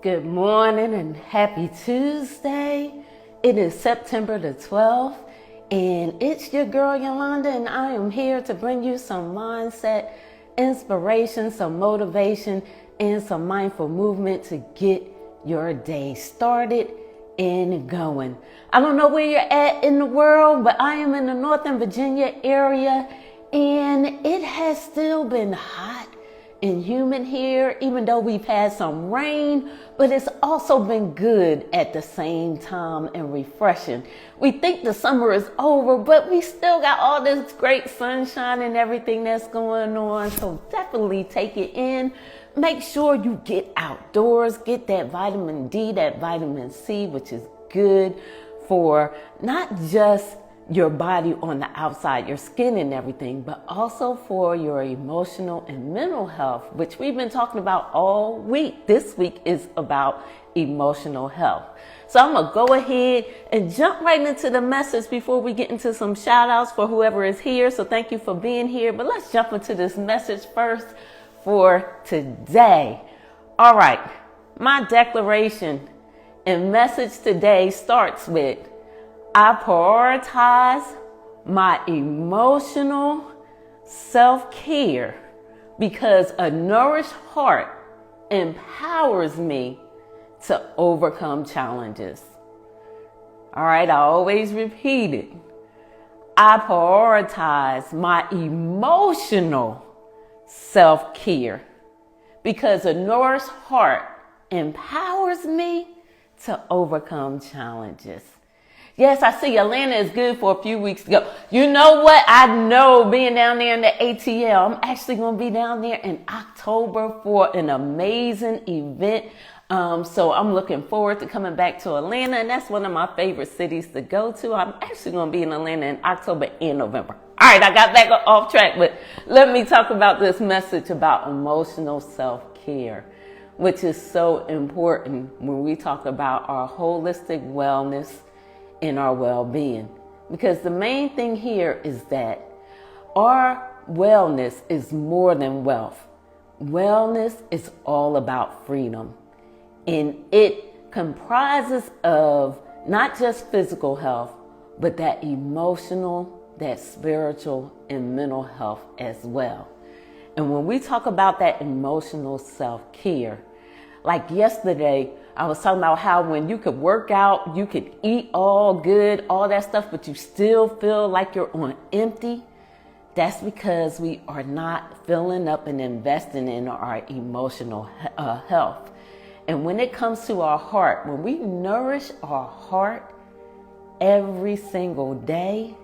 Good morning and happy Tuesday. It is September the 12th and it's your girl Yolanda, and I am here to bring you some mindset, inspiration, some motivation, and some mindful movement to get your day started and going. I don't know where you're at in the world, but I am in the Northern Virginia area and it has still been hot and humid here, even though we've had some rain, but it's also been good at the same time and refreshing. We think the summer is over, but we still got all this great sunshine and everything that's going on. So definitely take it in. Make sure you get outdoors, get that vitamin D, that vitamin C, which is good for not just your body on the outside, your skin and everything, but also for your emotional and mental health, which we've been talking about all week. This week is about emotional health. So I'm gonna go ahead and jump right into the message before we get into some shout outs for whoever is here. So thank you for being here, but let's jump into this message first for today. All right, my declaration and message today starts with: I prioritize my emotional self-care because a nourished heart empowers me to overcome challenges. All right, I always repeat it. I prioritize my emotional self-care because a nourished heart empowers me to overcome challenges. Yes, I see Atlanta is good for a few weeks ago. You know what? I know, being down there in the ATL, I'm actually going to be down there in October for an amazing event. So I'm looking forward to coming back to Atlanta, and that's one of my favorite cities to go to. I'm actually going to be in Atlanta in October and November. All right, I got back off track, but let me talk about this message about emotional self-care, which is so important when we talk about our holistic wellness in our well-being. Because the main thing here is that our wellness is more than wealth. Wellness is all about freedom. And it comprises of not just physical health, but that emotional, that spiritual, and mental health as well. And when we talk about that emotional self-care, like yesterday, I was talking about how when you could work out, you could eat all good, all that stuff, but you still feel like you're on empty. That's because we are not filling up and investing in our emotional health. And when it comes to our heart, when we nourish our heart every single day,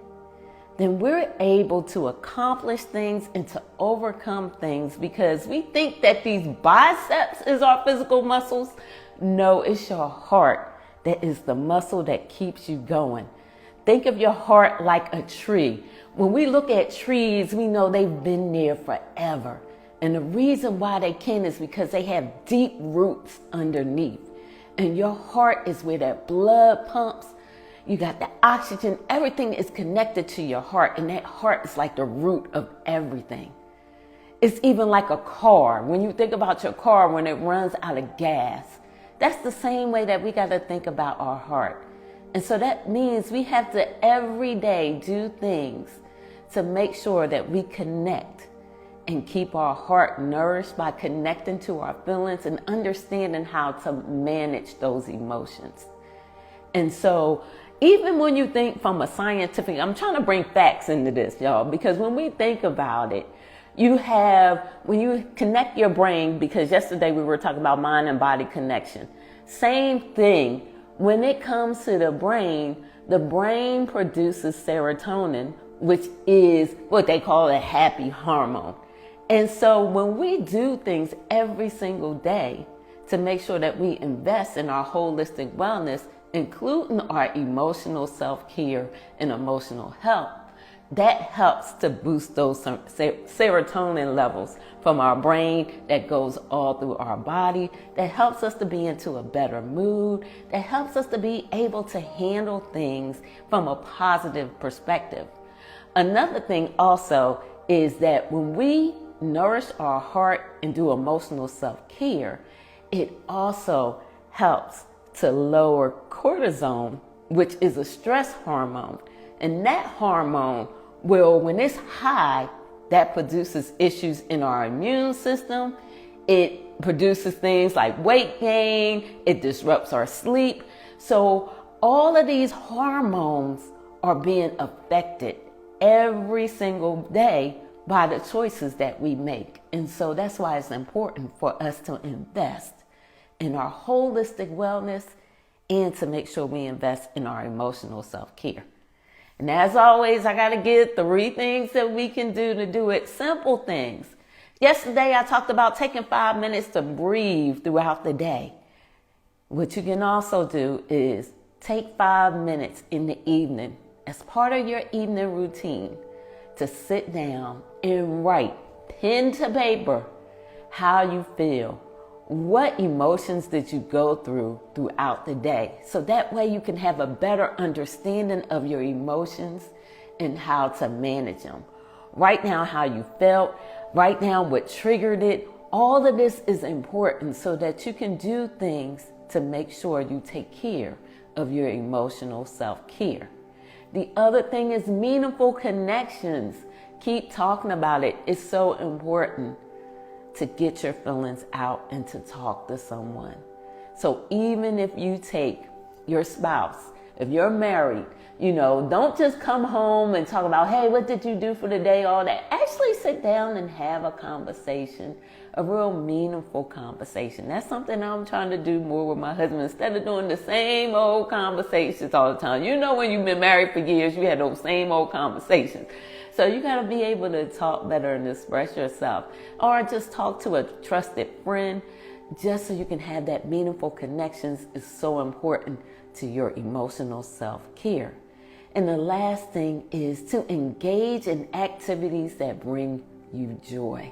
then we're able to accomplish things and to overcome things, because we think that these biceps is our physical muscles. No, it's your heart that is the muscle that keeps you going. Think of your heart like a tree. When we look at trees, we know they've been there forever. And the reason why they can is because they have deep roots underneath. And your heart is where that blood pumps. You got the oxygen, everything is connected to your heart, and that heart is like the root of everything. It's even like a car. When you think about your car, when it runs out of gas, that's the same way that we got to think about our heart. And so that means we have to every day do things to make sure that we connect and keep our heart nourished by connecting to our feelings and understanding how to manage those emotions. And so even when you think from a scientific, I'm trying to bring facts into this, y'all, because when we think about it, when you connect your brain, because yesterday we were talking about mind and body connection. Same thing. When it comes to the brain produces serotonin, which is what they call a happy hormone. And so when we do things every single day to make sure that we invest in our holistic wellness, including our emotional self-care and emotional health, that helps to boost those serotonin levels from our brain that goes all through our body, that helps us to be into a better mood, that helps us to be able to handle things from a positive perspective. Another thing also is that when we nourish our heart and do emotional self-care, it also helps to lower cortisol, which is a stress hormone. And that hormone will, when it's high, that produces issues in our immune system. It produces things like weight gain. It disrupts our sleep. So all of these hormones are being affected every single day by the choices that we make. And so that's why it's important for us to invest in our holistic wellness and to make sure we invest in our emotional self-care. And as always, I got to give 3 things that we can do to do it. Simple things. Yesterday, I talked about taking 5 minutes to breathe throughout the day. What you can also do is take 5 minutes in the evening as part of your evening routine to sit down and write, pen to paper, how you feel. What emotions did you go throughout the day? So that way you can have a better understanding of your emotions and how to manage them. Write down how you felt. Write down what triggered it. All of this is important so that you can do things to make sure you take care of your emotional self-care. The other thing is meaningful connections. Keep talking about it. It's so important to get your feelings out and to talk to someone. So even if you take your spouse, if you're married, don't just come home and talk about, hey, what did you do for the day, all that. Actually sit down and have a conversation, a real meaningful conversation. That's something I'm trying to do more with my husband instead of doing the same old conversations all the time. When you've been married for years, you had those same old conversations. So you got to be able to talk better and express yourself, or just talk to a trusted friend, just so you can have that meaningful connections is so important to your emotional self-care. And the last thing is to engage in activities that bring you joy.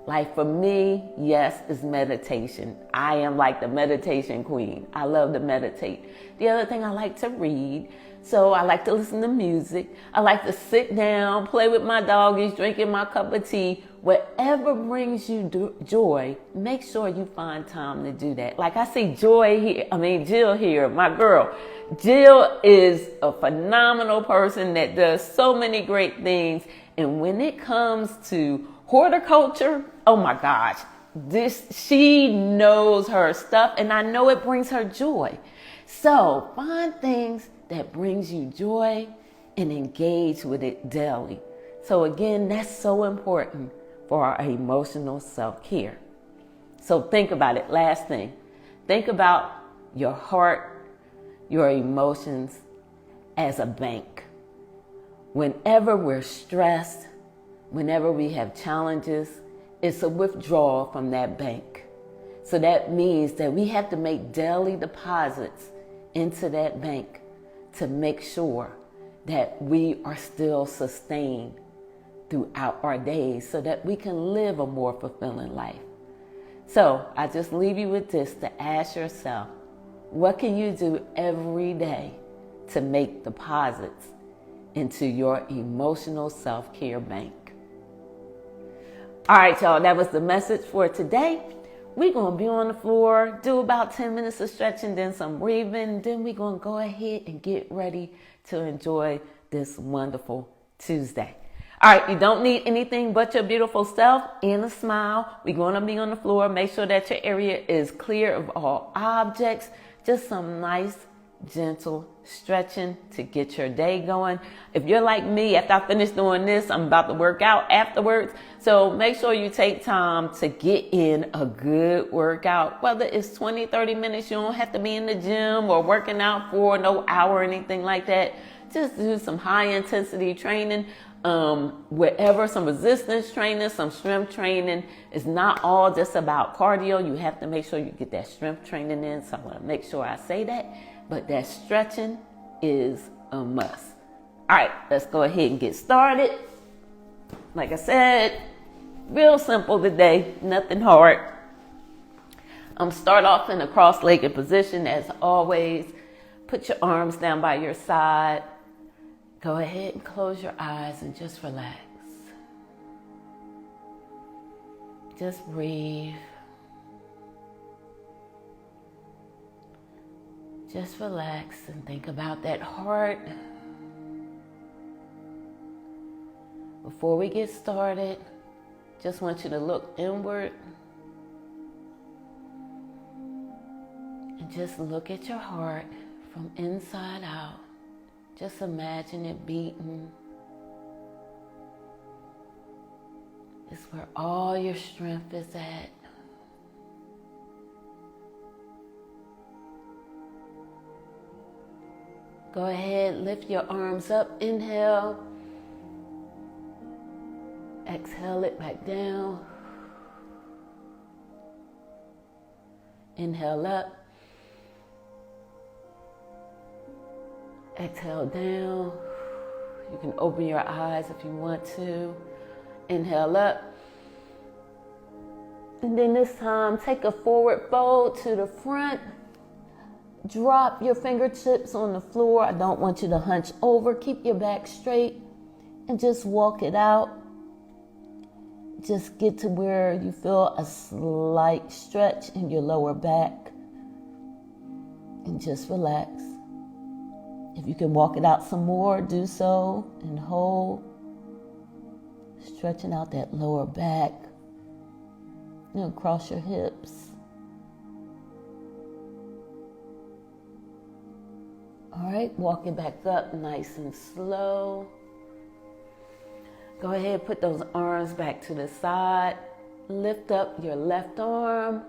Like for me, yes, is meditation. I am like the meditation queen. I love to meditate. The other thing, I like to read. So I like to listen to music. I like to sit down, play with my doggies, drinking my cup of tea. Whatever brings you joy, make sure you find time to do that. Like I see Jill here, my girl. Jill is a phenomenal person that does so many great things. And when it comes to horticulture, oh my gosh, she knows her stuff, and I know it brings her joy. So find things that brings you joy and engage with it daily. So again, that's so important for our emotional self-care. So think about it. Last thing, think about your heart, your emotions as a bank. Whenever we're stressed, whenever we have challenges, it's a withdrawal from that bank. So that means that we have to make daily deposits into that bank to make sure that we are still sustained throughout our days so that we can live a more fulfilling life. So I just leave you with this to ask yourself, what can you do every day to make deposits into your emotional self-care bank? All right, y'all, that was the message for today. We're going to be on the floor, do about 10 minutes of stretching, then some breathing. Then we're going to go ahead and get ready to enjoy this wonderful Tuesday. All right, you don't need anything but your beautiful self and a smile. We're going to be on the floor. Make sure that your area is clear of all objects. Just some nice, gentle stretching to get your day going. If you're like me, after I finish doing this, I'm about to work out afterwards. So make sure you take time to get in a good workout. Whether it's 20, 30 minutes, you don't have to be in the gym or working out for no hour or anything like that. Just do some high intensity training. Wherever, some resistance training, some strength training. It's not all just about cardio. You have to make sure you get that strength training in. So I want to make sure I say that. But that stretching is a must. All right, let's go ahead and get started. Like I said, real simple today, nothing hard. Start off in a cross-legged position as always. Put your arms down by your side. Go ahead and close your eyes and just relax. Just breathe. Just relax and think about that heart. Before we get started, just want you to look inward and just look at your heart from inside out. Just imagine it beating. It's where all your strength is at. Go ahead, lift your arms up, inhale. Exhale it back down. Inhale up. Exhale down. You can open your eyes if you want to. Inhale up. And then this time, take a forward fold to the front. Drop your fingertips on the floor. I don't want you to hunch over. Keep your back straight and just walk it out. Just get to where you feel a slight stretch in your lower back and just relax. If you can walk it out some more, do so and hold. Stretching out that lower back and across your hips. All right, walk it back up nice and slow. Go ahead, put those arms back to the side. Lift up your left arm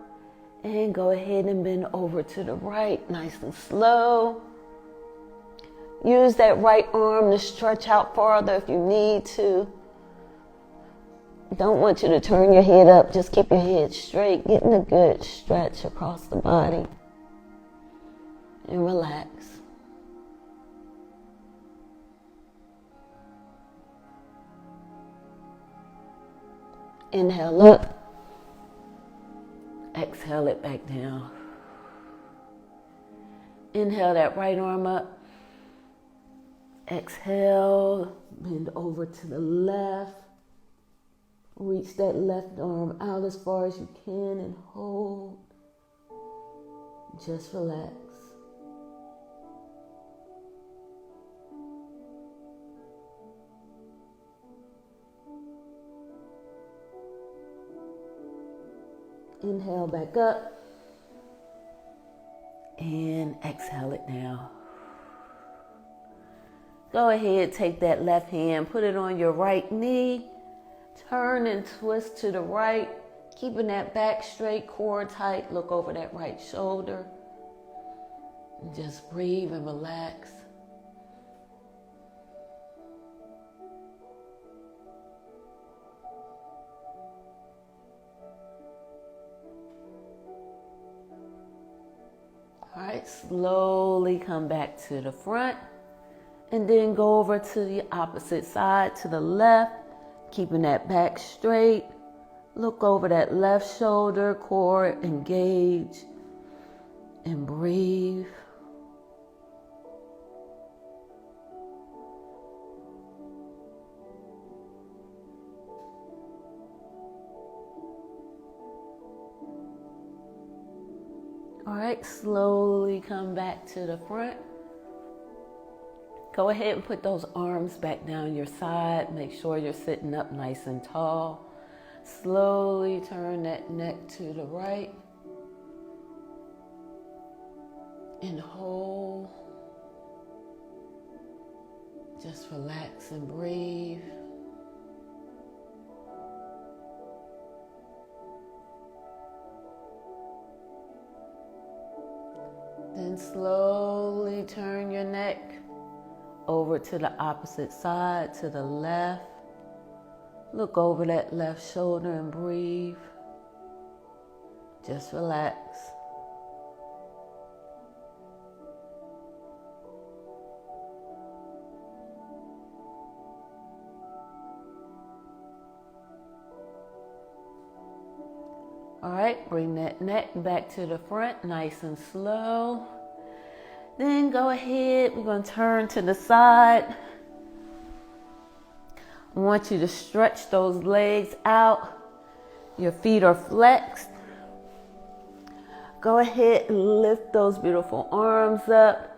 and go ahead and bend over to the right, nice and slow. Use that right arm to stretch out farther if you need to. Don't want you to turn your head up, just keep your head straight, getting a good stretch across the body. And relax. Inhale up. Exhale it back down. Inhale that right arm up. Exhale, bend over to the left. Reach that left arm out as far as you can and hold. Just relax. Inhale back up and exhale it down. Go ahead, take that left hand, put it on your right knee, turn and twist to the right, keeping that back straight, core tight. Look over that right shoulder. And just breathe and relax. All right, slowly come back to the front and then go over to the opposite side, to the left, keeping that back straight. Look over that left shoulder, core engage, and breathe. All right, slowly come back to the front. Go ahead and put those arms back down your side. Make sure you're sitting up nice and tall. Slowly turn that neck to the right. And hold. Just relax and breathe. Then slowly turn your neck over to the opposite side, to the left. Look over that left shoulder and breathe. Just relax. All right, bring that neck back to the front, nice and slow. Then go ahead, we're going to turn to the side. I want you to stretch those legs out. Your feet are flexed. Go ahead and lift those beautiful arms up.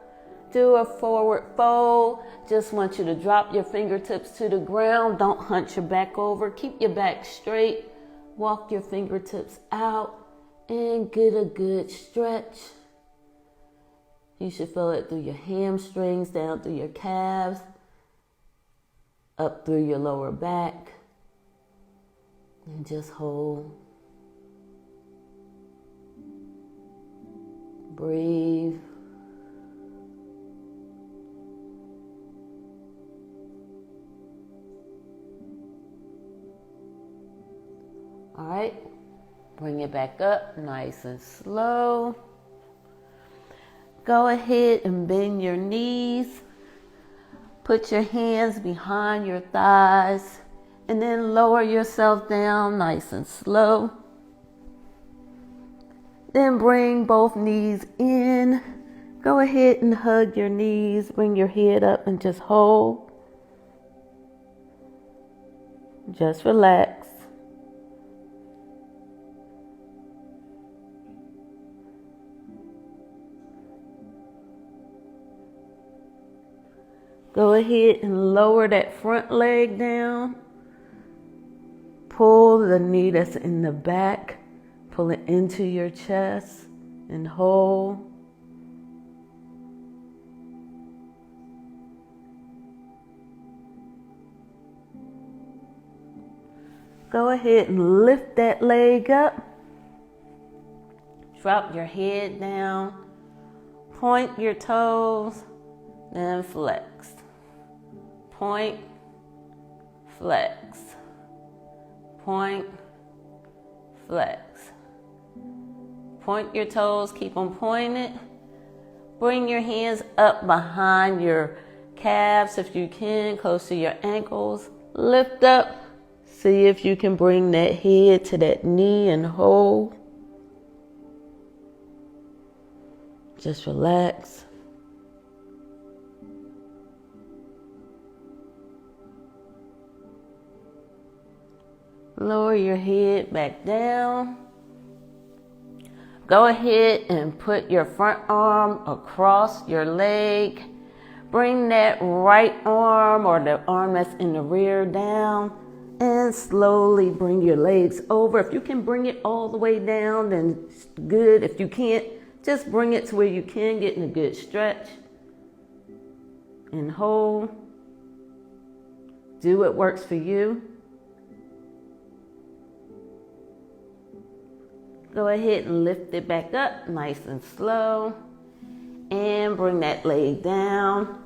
Do a forward fold. Just want you to drop your fingertips to the ground. Don't hunch your back over. Keep your back straight. Walk your fingertips out and get a good stretch. You should feel it through your hamstrings, down through your calves, up through your lower back. And just hold. Breathe. All right, bring it back up nice and slow. Go ahead and bend your knees. Put your hands behind your thighs and then lower yourself down nice and slow. Then bring both knees in. Go ahead and hug your knees. Bring your head up and just hold. Just relax. Go ahead and lower that front leg down. Pull the knee that's in the back. Pull it into your chest and hold. Go ahead and lift that leg up. Drop your head down. Point your toes, then flex. Point, flex. Point, flex. Point your toes, keep them pointed. Bring your hands up behind your calves if you can, close to your ankles. Lift up. See if you can bring that head to that knee and hold. Just relax. Lower your head back down. Go ahead and put your front arm across your leg. Bring that right arm or the arm that's in the rear down and slowly bring your legs over. If you can bring it all the way down, then it's good. If you can't, just bring it to where you can get in a good stretch and hold. Do what works for you. Go ahead and lift it back up nice and slow. And bring that leg down.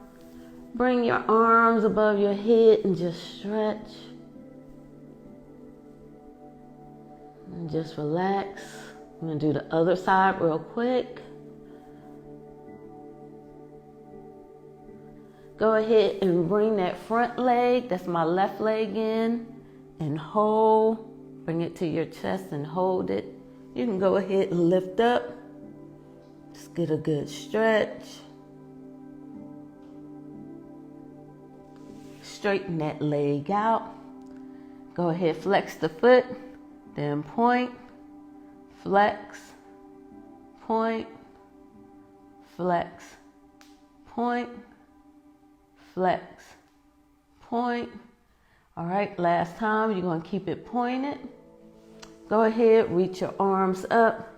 Bring your arms above your head and just stretch. And just relax. I'm going to do the other side real quick. Go ahead and bring that front leg, that's my left leg, in and hold. Bring it to your chest and hold it. You can go ahead and lift up. Just get a good stretch. Straighten that leg out. Go ahead, flex the foot, then point, flex, point, flex, point, flex, point. All right, last time, you're going to keep it pointed. Go ahead, reach your arms up.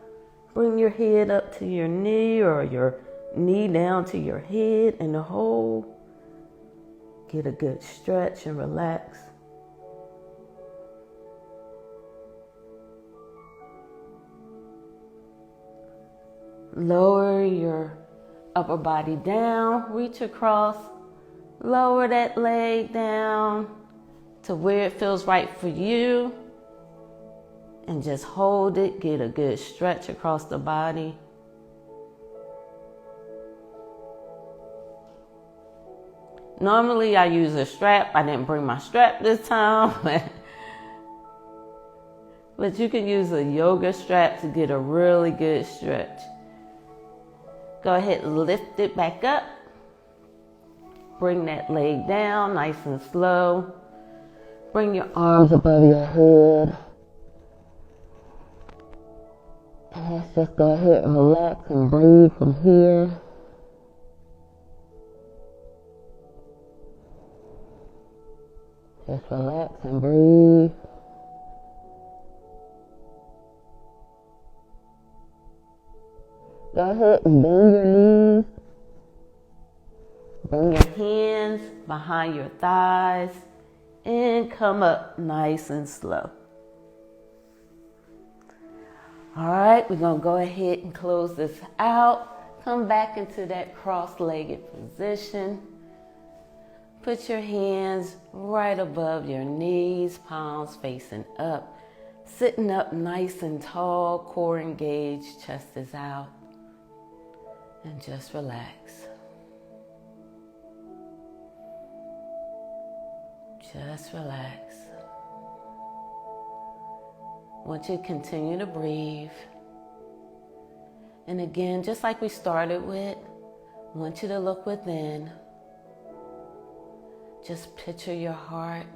Bring your head up to your knee or your knee down to your head and hold. Get a good stretch and relax. Lower your upper body down, reach across, lower that leg down to where it feels right for you. And just hold it, get a good stretch across the body. Normally I use a strap. I didn't bring my strap this time, but you can use a yoga strap to get a really good stretch. Go ahead and lift it back up. Bring that leg down nice and slow. Bring your arms above your head. Let's just go ahead and relax and breathe from here. Just relax and breathe. Go ahead and bend your knees. Bring your hands behind your thighs and come up nice and slow. All right, we're going to go ahead and close this out. Come back into that cross-legged position. Put your hands right above your knees, palms facing up. Sitting up nice and tall, core engaged, chest is out. And just relax. Just relax. I want you to continue to breathe. And again, just like we started with, I want you to look within. Just picture your heart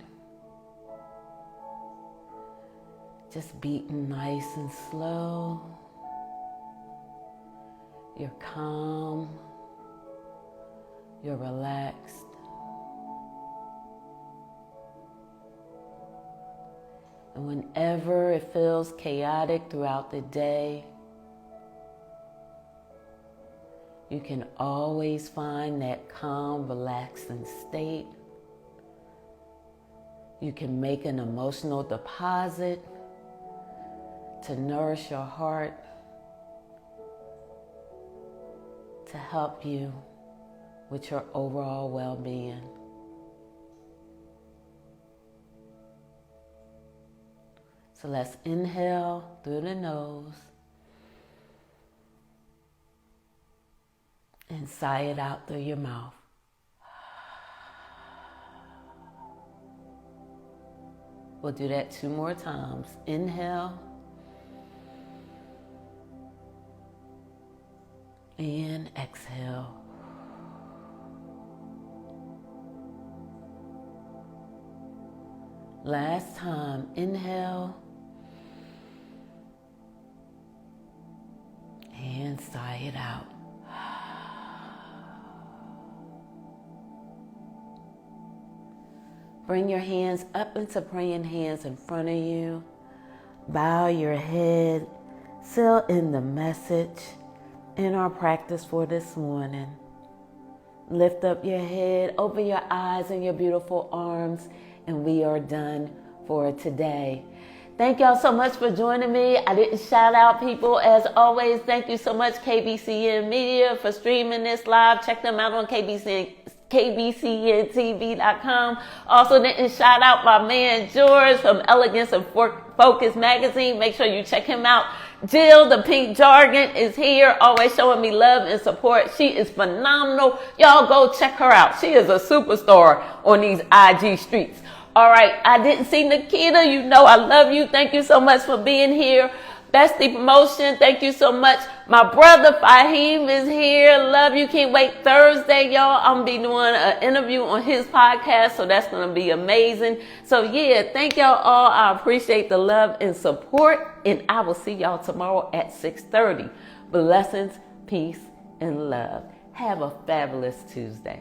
just beating nice and slow. You're calm. You're relaxed. And whenever it feels chaotic throughout the day, you can always find that calm, relaxing state. You can make an emotional deposit to nourish your heart, to help you with your overall well-being. So let's inhale through the nose and sigh it out through your mouth. We'll do that 2 more times. Inhale and exhale. Last time, inhale and sigh it out. Bring your hands up into praying hands in front of you. Bow your head. Seal in the message in our practice for this morning. Lift up your head, open your eyes and your beautiful arms, and we are done for today. Thank y'all so much for joining me. I didn't shout out people. As always, thank you so much, KBCN Media, for streaming this live. Check them out on KBCNTV.com. Also didn't shout out my man George from Elegance and Focus magazine. Make sure you check him out. Jill, the Pink Jargon, is here, always showing me love and support. She is phenomenal. Y'all go check her out. She is a superstar on these IG streets. All right, I didn't see Nikita. You know I love you. Thank you so much for being here. Bestie Promotion, thank you so much. My brother Fahim is here. Love you. Can't wait Thursday, y'all. I'm going to be doing an interview on his podcast, so that's going to be amazing. So, yeah, thank y'all all. I appreciate the love and support, and I will see y'all tomorrow at 6:30. Blessings, peace, and love. Have a fabulous Tuesday.